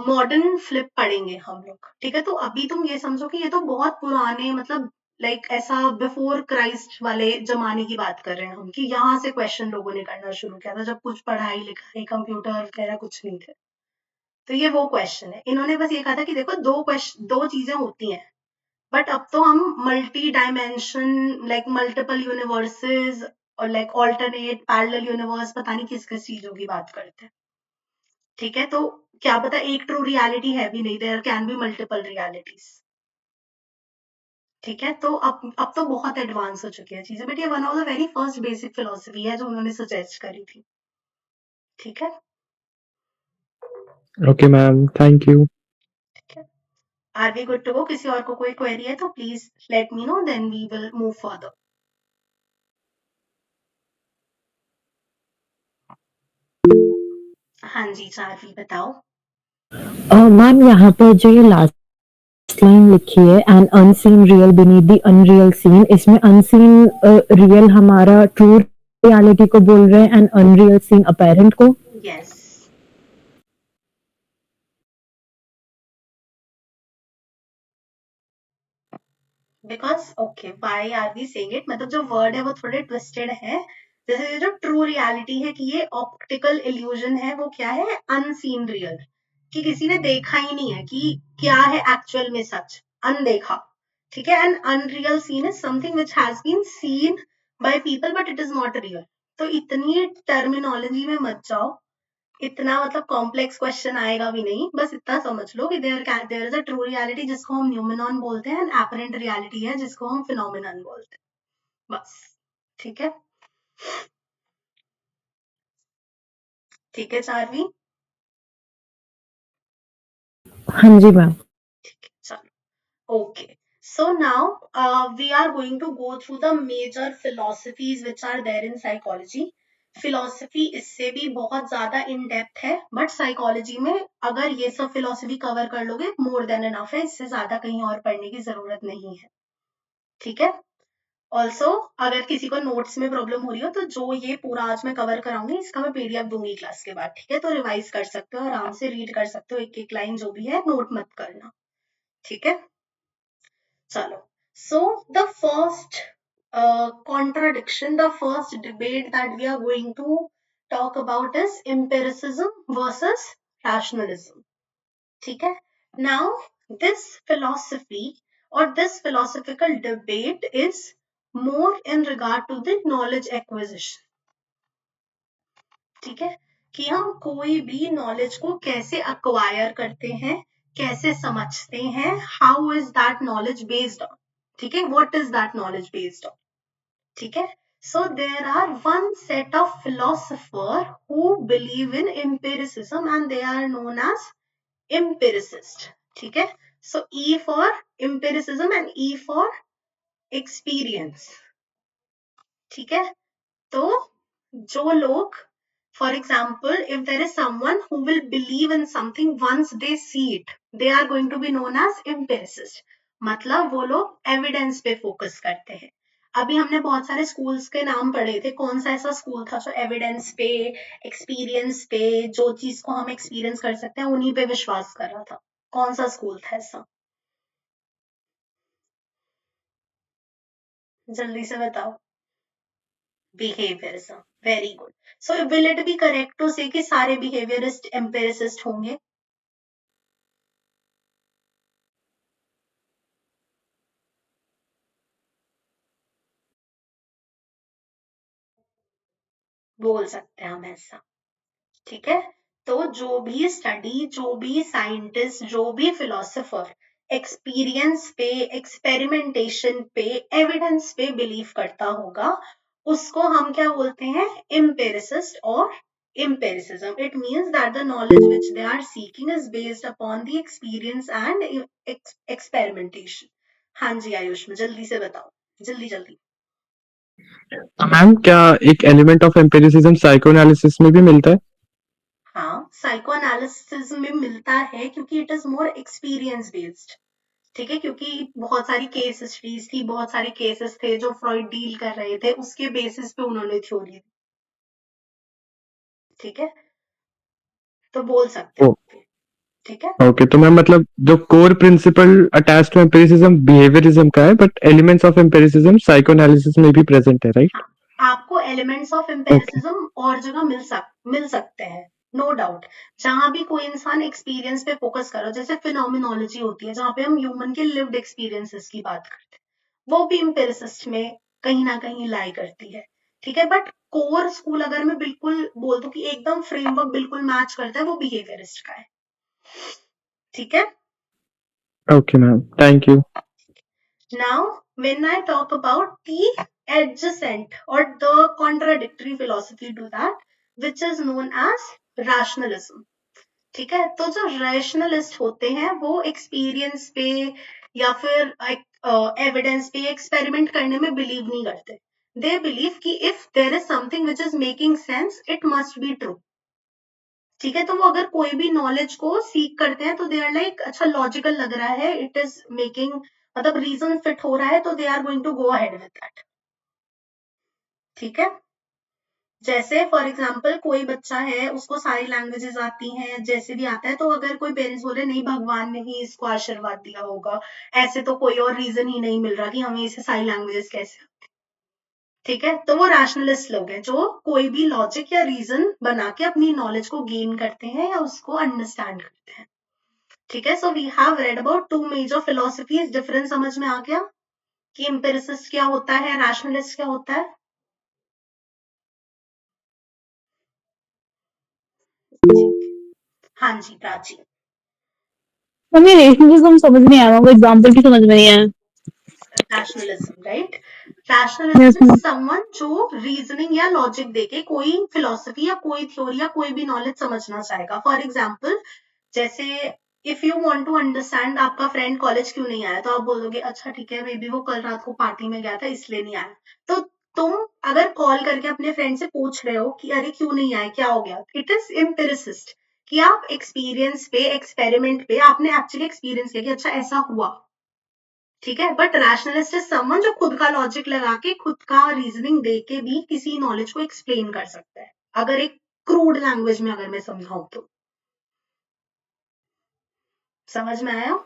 A: मॉडर्न फ्लिप पढ़ेंगे हम लोग। ठीक है, तो अभी तुम ये समझो कि ये तो बहुत पुराने, मतलब लाइक ऐसा बिफोर क्राइस्ट वाले जमाने की बात कर रहे हैं हम, कि यहाँ से क्वेश्चन लोगों ने करना शुरू किया था, जब कुछ पढ़ाई लिखाई कंप्यूटर वगैरह कुछ नहीं थे। तो ये वो क्वेश्चन है, इन्होंने बस ये कहा था कि देखो दो चीजें होती हैं, बट अब तो हम multi dimension, like multiple universes और लाइक ऑल्टरनेट पैरेलल यूनिवर्स, पता नहीं किस किस चीजों की बात करते हैं। ठीक है, तो क्या पता एक ट्रू रियलिटी है भी नहीं, there can be multiple realities. ठीक है, तो अब तो बहुत एडवांस हो चुकी है चीजें, बट ये one of the very first basic philosophy है जो उन्होंने सजेस्ट करी थी। ठीक है,
D: Okay, ma'am. Thank you.
A: ठीक है, are we good to go? किसी और को कोई क्वेरी है तो please let me know, then we will move further. हाँ जी चार्वी बताओ।
E: मैम यहाँ पर जो ये लास्ट लाइन लिखी है, an unseen real beneath the unreal scene, इसमें अनसीन रियल हमारा ट्रू रियलिटी को बोल रहे हैं एंड अनरियल सीन अपेरेंट को।
A: Yes, because okay why are we saying it, मतलब जो वर्ड है वो थोड़े ट्विस्टेड है। जैसे ये जो ट्रू रियलिटी है कि ये ऑप्टिकल इल्यूजन है, वो क्या है, अनसीन रियल, कि किसी ने देखा ही नहीं है कि क्या है एक्चुअल में सच, अनदेखा। ठीक है, and unreal scene is something which has been seen by people but it is not real. तो इतनी टर्मिनोलॉजी में मत जाओ, इतना मतलब कॉम्प्लेक्स क्वेश्चन आएगा भी नहीं, बस इतना समझ लो कि there is a true reality जिसको हम न्यूमेनॉन बोलते हैं, एंड एपरेंट रियलिटी है जिसको हम फिनोमेनन बोलते हैं, बस। ठीक है, ठीक है चार्वी।
E: हाँ जी मैम।
A: ठीक है, चलो okay. So now we are going to go through the major philosophies which are there in psychology. Philosophy इससे भी बहुत ज्यादा इन डेप्थ है, बट साइकोलॉजी में अगर ये सब फिलोसफी कवर कर लोगे मोर देन इनफ है, इससे ज्यादा कहीं और पढ़ने की जरूरत नहीं है। ठीक है, ऑल्सो अगर किसी को नोट्स में प्रॉब्लम हो रही हो तो जो ये पूरा आज मैं कवर कराऊंगी इसका मैं पीडीएफ दूंगी क्लास के बाद। ठीक है, तो रिवाइज कर सकते हो, आराम से रीड कर सकते हो, एक एक लाइन जो भी है नोट मत करना। ठीक है, चलो। So the first contradiction, the first debate that we are going to talk about is empiricism versus rationalism. ठीक है, now this philosophy or this philosophical debate is more in regard to the knowledge acquisition. ठीक है, कि हम कोई भी knowledge को कैसे अक्वायर करते हैं, कैसे समझते हैं, how is that knowledge based on. ठीक है, what is that knowledge based on. ठीक है, so there are one set of philosopher who believe in empiricism and they are known as empiricist. ठीक है, so E for empiricism and E for experience. ठीक है, तो जो लोग, for example, if there is someone who will believe in something once they see it, they are going to be known as empiricist. मतलब वो लोग evidence पे focus करते हैं। अभी हमने बहुत सारे स्कूल्स के नाम पढ़े थे, कौन सा ऐसा स्कूल था जो एविडेंस पे, एक्सपीरियंस पे, जो चीज को हम एक्सपीरियंस कर सकते हैं उन्हीं पे विश्वास कर रहा था, कौन सा स्कूल था ऐसा, जल्दी से बताओ। Behaviourism, very good. So will it be correct to say कि सारे बिहेवियरिस्ट एम्पिरिसिस्ट होंगे? बोल सकते हैं हम ऐसा। ठीक है, तो जो भी स्टडी, जो भी साइंटिस्ट, जो भी फिलोसोफर एक्सपीरियंस पे, एक्सपेरिमेंटेशन पे, एविडेंस पे बिलीव करता होगा, उसको हम क्या बोलते हैं, एम्पिरिसिस्ट और empiricism. It means that the knowledge which they are seeking is based upon the experience and experimentation. हाँ जी आयुष, जल्दी से बताओ, जल्दी जल्दी.
D: मैम क्या एक एलिमेंट ऑफ एम्पिरिसिज्म साइकोएनालिसिस में भी मिलता है?
A: हाँ, साइको एनालिसिस में मिलता है क्योंकि it is more experience based. ठीक है, क्योंकि बहुत सारी केस हिस्ट्रीज थी, बहुत सारे केसेस थे जो फ्रॉइड डील कर रहे थे, उसके बेसिस पे उन्होंने थ्योरी दी. ठीक है, तो बोल सकते
D: ओ,
A: हो. ठीक है,
D: ओके तो मैम मतलब जो core principle attached to empiricism behaviourism का है, but elements of empiricism psychoanalysis में भी प्रेजेंट है, राइट?
A: हाँ, आपको एलिमेंट्स ऑफ
D: ओके.
A: एम्पिरिसिज्म और जगह मिल सकते हैं, नो डाउट. जहां भी कोई इंसान एक्सपीरियंस पे फोकस करो, जैसे फिनोमिनोलॉजी होती है जहां पे हम ह्यूमन के लिव्ड एक्सपीरियंसेस की बात करते हैं, वो भी एम्पिरिसिस्ट में कहीं ना कहीं लाई करती है. ठीक है, बट कोर स्कूल अगर मैं बिल्कुल बोल दूं कि एकदम फ्रेमवर्क बिल्कुल मैच करता है, वो बिहेवियरिस्ट का है. ठीक है.
D: Okay ma'am, thank you.
A: Now, when I talk about the adjacent or the contradictory philosophy to that, which is known as rationalism. ठीक है, तो जो rationalist होते हैं वो एक्सपीरियंस पे या फिर एविडेंस पे एक्सपेरिमेंट करने में बिलीव नहीं करते. दे बिलीव कि if there is something which is making sense it must be true. ठीक है, तो वो अगर कोई भी नॉलेज को सीख करते हैं तो दे आर लाइक अच्छा लॉजिकल लग रहा है, इट इज मेकिंग मतलब रीजन फिट हो रहा है, तो they are going to go ahead with that. ठीक है, जैसे फॉर एग्जाम्पल कोई बच्चा है उसको सारी लैंग्वेजेस आती हैं, जैसे भी आता है, तो अगर कोई पेरेंट्स बोले नहीं भगवान ने ही इसको आशीर्वाद दिया होगा, ऐसे तो कोई और रीजन ही नहीं मिल रहा कि हमें इसे सारी लैंग्वेजेस कैसे. ठीक है, तो वो रैशनलिस्ट लोग हैं जो कोई भी लॉजिक या रीजन बना के अपनी नॉलेज को गेन करते हैं या उसको अंडरस्टैंड करते हैं. ठीक है, so we have read about two major philosophies. Difference समझ में आ गया कि एम्पिरिसिस्ट क्या होता है, रैशनलिस्ट क्या होता है. हाँ जी प्राची.
C: हमें रेशनलिज्म समझ नहीं आया, वो एग्जांपल भी समझ में नहीं आया.
A: Rationalism, right. Rationalist is someone जो रीजनिंग या लॉजिक देके कोई फिलोसफी या कोई थ्योरी या कोई भी नॉलेज समझना चाहेगा. फॉर एग्जाम्पल, जैसे if you want to understand आपका फ्रेंड कॉलेज क्यों नहीं आया, तो आप बोलोगे अच्छा ठीक है, मे बी वो कल रात को पार्टी में गया था इसलिए नहीं आया. तो तुम अगर कॉल करके अपने फ्रेंड से पूछ रहे हो कि अरे क्यों नहीं आया, क्या हो गया, इट इज एम्पिरिसिस्ट. कि आप एक्सपीरियंस पे एक्सपेरिमेंट पे आपने एक्चुअली एक्सपीरियंस किया कि अच्छा ऐसा हुआ. ठीक है, बट रैशनलिस्ट इज समवन जो खुद का लॉजिक लगा के खुद का रीजनिंग दे के भी किसी नॉलेज को एक्सप्लेन कर सकता है, अगर एक क्रूड लैंग्वेज में अगर मैं समझाऊं तो. समझ में आया.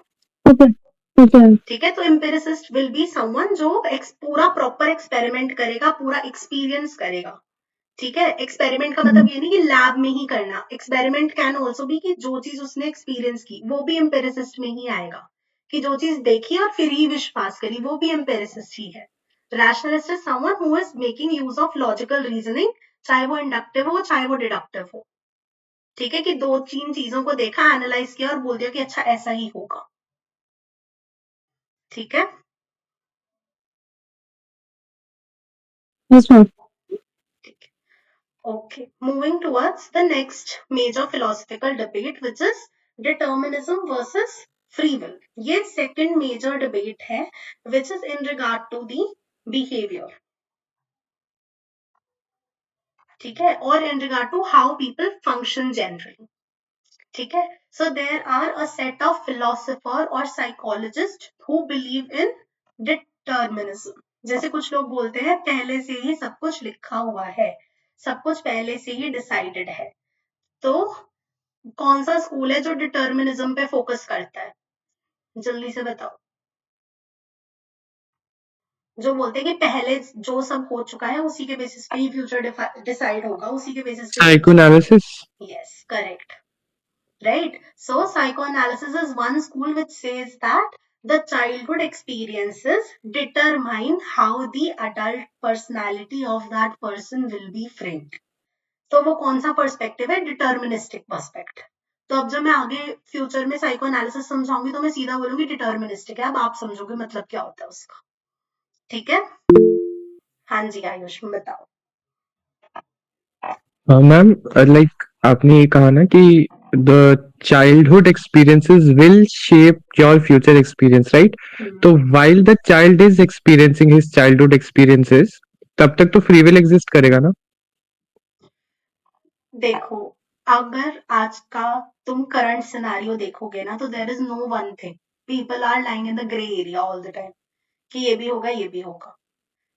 A: ठीक है, तो एम्पिरिसिस्ट विल बी समवन जो पूरा प्रॉपर एक्सपेरिमेंट करेगा, पूरा एक्सपीरियंस करेगा. ठीक है, एक्सपेरिमेंट का मतलब ये नहीं कि लैब में ही करना. एक्सपेरिमेंट कैन ऑल्सो बी कि जो चीज उसने एक्सपीरियंस की वो भी एम्पिरिसिस्ट में ही आएगा, कि जो चीज देखी और फिर ही विश्वास करी वो भी एम्पिरिसिस्ट ही है. Rationalist is someone who is making use of logical reasoning, चाहे वो इंडक्टिव हो चाहे वो डिडक्टिव हो. ठीक है, कि दो तीन चीजों को देखा, एनालाइज किया और बोल दिया कि अच्छा ऐसा ही होगा. ठीक है.
C: Yes, ma'am.
A: Okay, moving towards the next major philosophical debate, which is determinism versus free will. ये second major debate है, which is in regard to the behavior. ठीक है, और in regard to how people function generally. ठीक है, so there are a set of philosopher or psychologists who believe in determinism. जैसे कुछ लोग बोलते हैं पहले से ही सब कुछ लिखा हुआ है, सब कुछ पहले से ही डिसाइडेड है. तो कौन सा स्कूल है जो डिटर्मिनिज्म पे फोकस करता है, जल्दी से बताओ. जो बोलते हैं कि पहले जो सब हो चुका है उसी के बेसिस पे ही फ्यूचर डिसाइड होगा, उसी के बेसिस पे.
D: Psychoanalysis.
A: Yes, correct, right. So psychoanalysis is one school which says that the childhood experiences determine how the adult personality of that person will be framed. तो वो कौन सा पर्सपेक्टिव है, डिटर्मिनिस्टिक पर्सपेक्टिव. तो अब जब मैं आगे फ्यूचर में साइको एनालिसिस समझाऊंगी तो मैं सीधा बोलूंगी डिटर्मिनिस्टिक है, अब आप समझोगे मतलब क्या होता है उसका. ठीक है. हाँ जी आयुष बताओ.
D: मैम, लाइक आपने ये कहा ना कि the childhood experiences will shape your future experience, right? तो while the child is experiencing his childhood experiences, तब तक तो फ्री विल एग्जिस्ट करेगा ना?
A: देखो, अगर आज का तुम करंट सिनेरियो देखोगे ना, तो there is no one thing, people are lying in the grey area all the time कि ये भी होगा, ये भी होगा।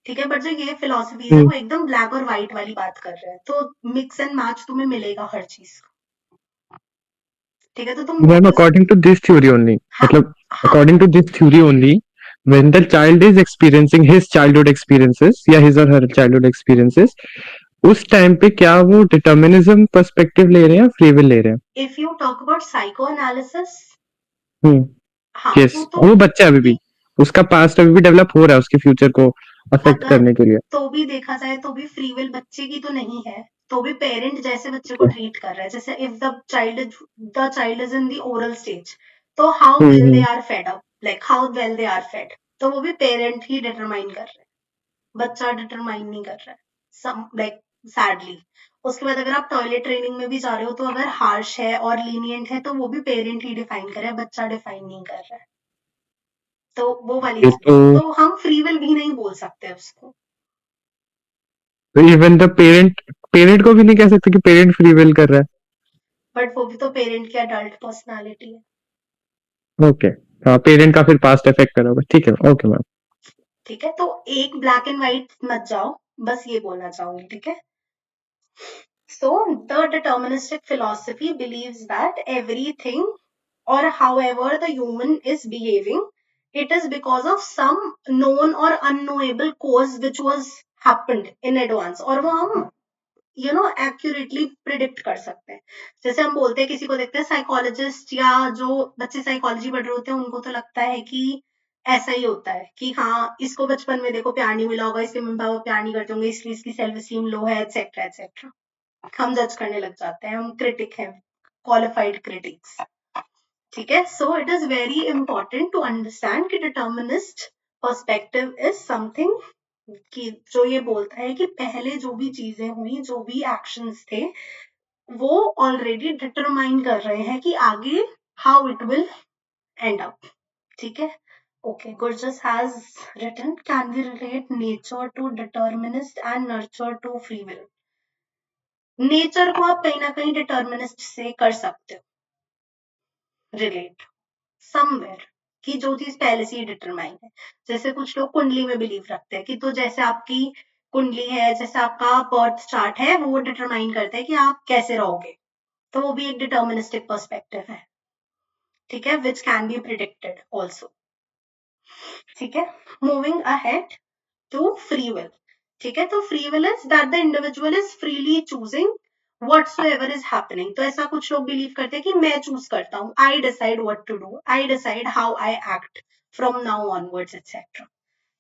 A: ठीक है, बट जो ये फिलोसफीज है
D: हम्म।
A: वो एकदम ब्लैक और व्हाइट वाली बात कर रहे हैं, तो मिक्स एंड मैच तुम्हें मिलेगा हर चीज। ठीक है, तो तुम
D: मैम,
A: जिस
D: according to this theory only,
A: हाँ
D: मतलब
A: हाँ
D: according to this theory only, when the child is experiencing his childhood experiences या his or her childhood experiences, उस टाइम पे क्या वो डिटर्मिनिज्म पर्सपेक्टिव ले रहे हैं या फ्री विल ले रहे हैं?
A: If you talk about psycho analysis,
D: hmm.
A: हाँ
D: यस,
A: तो
D: वो बच्चा है अभी भी, उसका पास्ट अभी भी डेवलप हो रहा है उसके फ्यूचर को अफेक्ट
A: अगर
D: करने के लिए।
A: तो भी देखा जाए तो भी फ्री विल बच्चे की तो नहीं है, तो भी पेरेंट जैसे बच्चे को ट्रीट कर रहा है, जैसे if the child is in the oral stage, तो how well they
D: hmm.
A: Are fed up, like how well they are fed, तो वो भी पेरेंट ही डिटरमाइन कर रहे हैं, बच्चा डिटरमाइन नहीं कर रहा है, सम लाइक सैडली। उसके बाद अगर आप टॉयलेट ट्रेनिंग में भी जा रहे हो, तो अगर हार्श है और लीनियंट है, तो वो भी पेरेंट ही डिफाइन कर रहा है, बच्चा डिफाइन नहीं कर रहा है। तो वो वाली
D: ये
A: चीज है, तो हम फ्री विल भी नहीं बोल सकते उसको।
D: तो इवन द पेरेंट, पेरेंट को भी नहीं कह सकते कि पेरेंट फ्री विल कर रहा
A: बट वो भी तो पेरेंट की अडल्ट पर्सनालिटी है।
D: है। ओके। हाँ, पेरेंट का फिर पास्ट इफेक्ट करा होगा, ठीक है, ओके मैम।
A: ठीक है, तो एक ब्लैक एंड व्हाइट मत जाओ, बस ये बोलना चाहूंगी। ठीक है, so the deterministic philosophy believes that everything or however the human is behaving, it is because of some known or unknowable cause which was happened in advance, और वो हम एक्यूरेटली प्रिडिक्ट कर सकते हैं। जैसे हम बोलते हैं, किसी को देखते हैं साइकोलॉजिस्ट या जो बच्चे साइकोलॉजी पढ़ रहे होते हैं, उनको तो लगता है कि ऐसा ही होता है कि हाँ, इसको बचपन में देखो प्यार नहीं मिला होगा, इसके मम्मी पापा प्यार नहीं करते होंगे, इसलिए इसकी सेल्फ स्टीम लो है, एक्सेट्रा एक्सेट्रा। हम जज करने लग जाते हैं, हम क्रिटिक हैं, क्वालिफाइड क्रिटिक्स। ठीक है, so it is very important to understand कि डिटर्मिनिस्ट पर्सपेक्टिव इज समथिंग कि जो ये बोलता है कि पहले जो भी चीजें हुई, जो भी एक्शंस थे, वो ऑलरेडी डिटरमाइन कर रहे हैं कि आगे how it will end up. ठीक है, okay, Gurjas has written, can we relate nature to determinist and nurture to free will? Nature को आप कहीं ना कहीं डिटर्मिनिस्ट से कर सकते हो रिलेट समवेयर, कि जो चीज पहले से ही डिटरमाइन है। जैसे कुछ लोग कुंडली में बिलीव रखते हैं कि तो जैसे आपकी कुंडली है, जैसे आपका बर्थ चार्ट है, वो डिटरमाइन करता है कि आप कैसे रहोगे, तो वो भी एक डिटर्मिनिस्टिक पर्सपेक्टिव है। ठीक है, which can be predicted also. ठीक है, moving ahead to free will. ठीक है, तो free will is that the individual is freely choosing whatsoever is happening। तो ऐसा कुछ लोग बिलीव करते हैं कि मैं चूज करता हूँ, I decide what to do, I decide how I act from now onwards etcetera.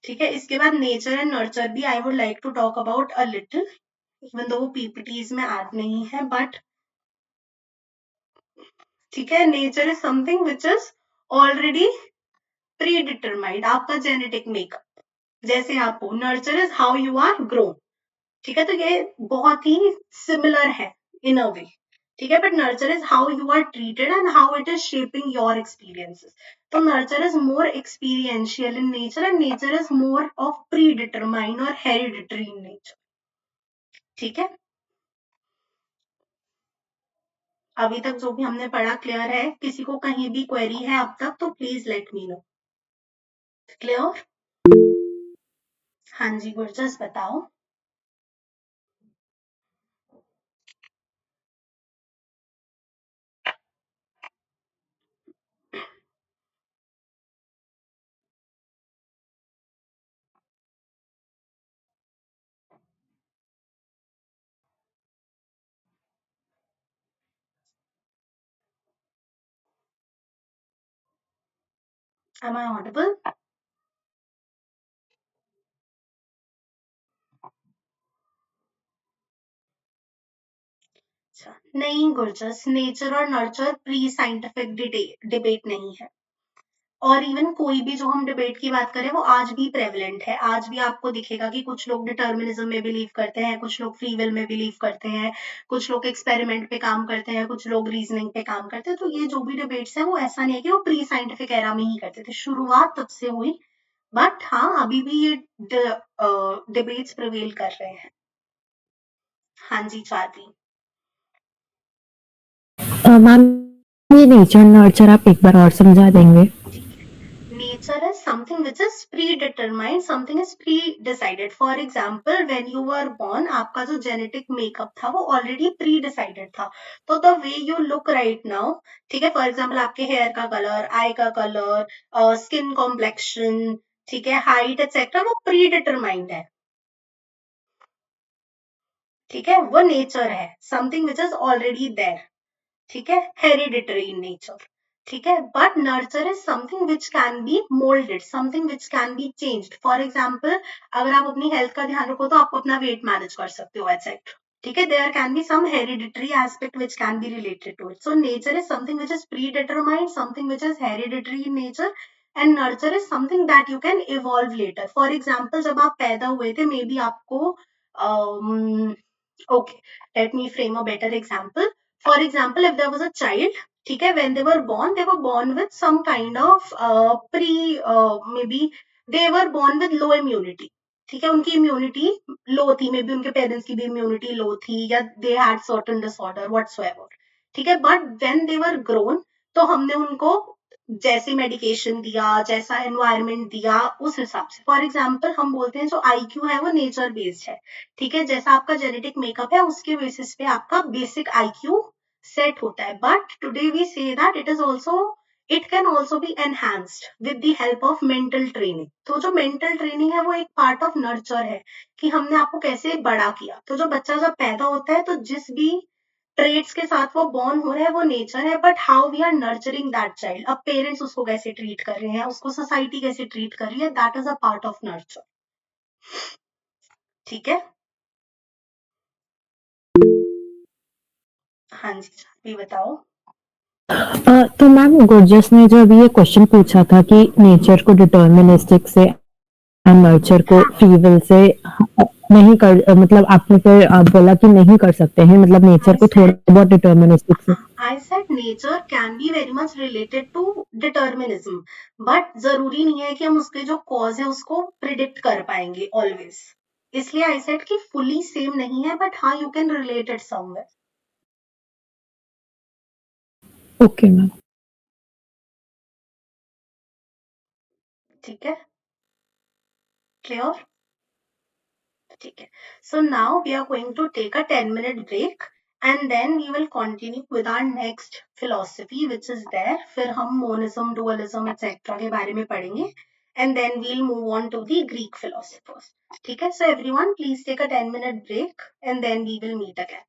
A: ठीक है, इसके बाद नेचर एंड नर्चर भी I would like to talk about a little, even though वो पीपीटीज में ऐड नहीं है, बट ठीक है, nature is something which is already predetermined, आपका जेनेटिक मेकअप जैसे आप हो। Nurture is how you are grown. ठीक है, तो ये बहुत ही सिमिलर है इन अ वे। ठीक है, but nurture is how you are treated and how it is shaping your experiences. तो nurture is more experiential in nature and nature is more of pre determine और हेरिडिटरी इन नेचर। ठीक है, अभी तक जो भी हमने पढ़ा क्लियर है? किसी को कहीं भी क्वेरी है अब तक तो please let me no. Clear? हाँ जी, गुरजस बताओ। Am I audible? अच्छा, नहीं गुरजस, नेचर और नर्चर प्री साइंटिफिक डिबेट नहीं है। और इवन कोई भी जो हम डिबेट की बात करें वो आज भी प्रेवलेंट है। आज भी आपको दिखेगा कि कुछ लोग डिटर्मिनिज्म में बिलीव करते हैं, कुछ लोग फ्री विल में बिलीव करते हैं, कुछ लोग एक्सपेरिमेंट पे काम करते हैं, कुछ लोग रीजनिंग पे काम करते हैं। तो ये जो भी डिबेट्स है वो ऐसा नहीं है कि वो प्री साइंटिफिक एरा में ही करते थे, शुरुआत तब से हुई। बट हाँ, अभी भी ये डिबेट्स प्रिवेल कर रहे हैं। हाँ जी चार्ली।
E: मैम ये नेचर नर्चर आप एक बार और समझा देंगे?
A: Nature is something which is predetermined, something is pre-decided. For example, when you were born, आपका जो genetic makeup था वो already pre-decided था. तो the way you look right now, ठीक है, for example आपके hair का color, eye का color, skin complexion, ठीक है, height etc. वो pre-determined है. ठीक है, वो nature है, something which is already there. ठीक है, hereditary in nature. ठीक है, but nurture is something which can be molded, something which can be changed. For example, अगर आप अपनी हेल्थ का ध्यान रखो तो आप अपना वेट मैनेज कर सकते हो एक्सेप्ट. ठीक है, there can be some hereditary aspect which can be related to it. So nature is something which is predetermined, something which is hereditary in nature, and nurture is something that you can evolve later. For example, जब आप पैदा हुए थे, may be आपको okay, let me frame a better example. For example, if there was a child, ठीक है, when they were born with some kind of maybe they were born with low immunity. ठीक है, उनकी immunity low थी, may be उनके parents की भी immunity low थी, या they had certain disorder whatsoever. ठीक है, but when they were grown, तो हमने उनको जैसी मेडिकेशन दिया, जैसा एनवायरमेंट दिया, उस हिसाब से. फॉर एग्जाम्पल हम बोलते हैं जो IQ है वो नेचर बेस्ड है. ठीक है, जैसा आपका जेनेटिक मेकअप है उसके बेसिस पे आपका बेसिक IQ सेट होता है. But today we say that it can also be enhanced with the help of mental training. तो जो मेंटल ट्रेनिंग है वो एक पार्ट ऑफ नर्चर है, कि हमने आपको कैसे बड़ा किया. तो जो बच्चा जब पैदा होता है तो जिस भी ट्रेड्स के साथ वो बॉर्न हो रहा है वो नेचर है, but how we are nurturing that child, अब पेरेंट्स उसको कैसे ट्रीट कर रहे हैं, उसको सोसाइटी कैसे ट्रीट कर रही है, that is a part of nurture. ठीक है, हाँ जी, भी बताओ.
E: तो मैम गुरजस ने जो अभी ये क्वेश्चन पूछा था कि नेचर को डिटर्मिनिस्टिक से एंड नर्चर को फ्री विल से नहीं कर, मतलब आपने फिर बोला कि नहीं कर सकते हैं, मतलब नेचर को थोड़ा बहुत डिटर्मिनिस्टिक से.
A: I said nature can be very much related to determinism, but जरूरी नहीं है कि हम उसके जो कॉज है उसको प्रिडिक्ट कर पाएंगे ऑलवेज. इसलिए I said कि फुली सेम नहीं है, बट हाँ you can relate it somewhere.
E: Okay ma'am.
A: ठीक है, क्लियर. ठीक है, so now we are going to take a 10-minute break and then we will continue with our next philosophy which is there. फिर हम monism, dualism etc. के बारे में पढ़ेंगे and then we'll move on to the Greek philosophers. ठीक है, so everyone please take a 10-minute break and then we will meet again.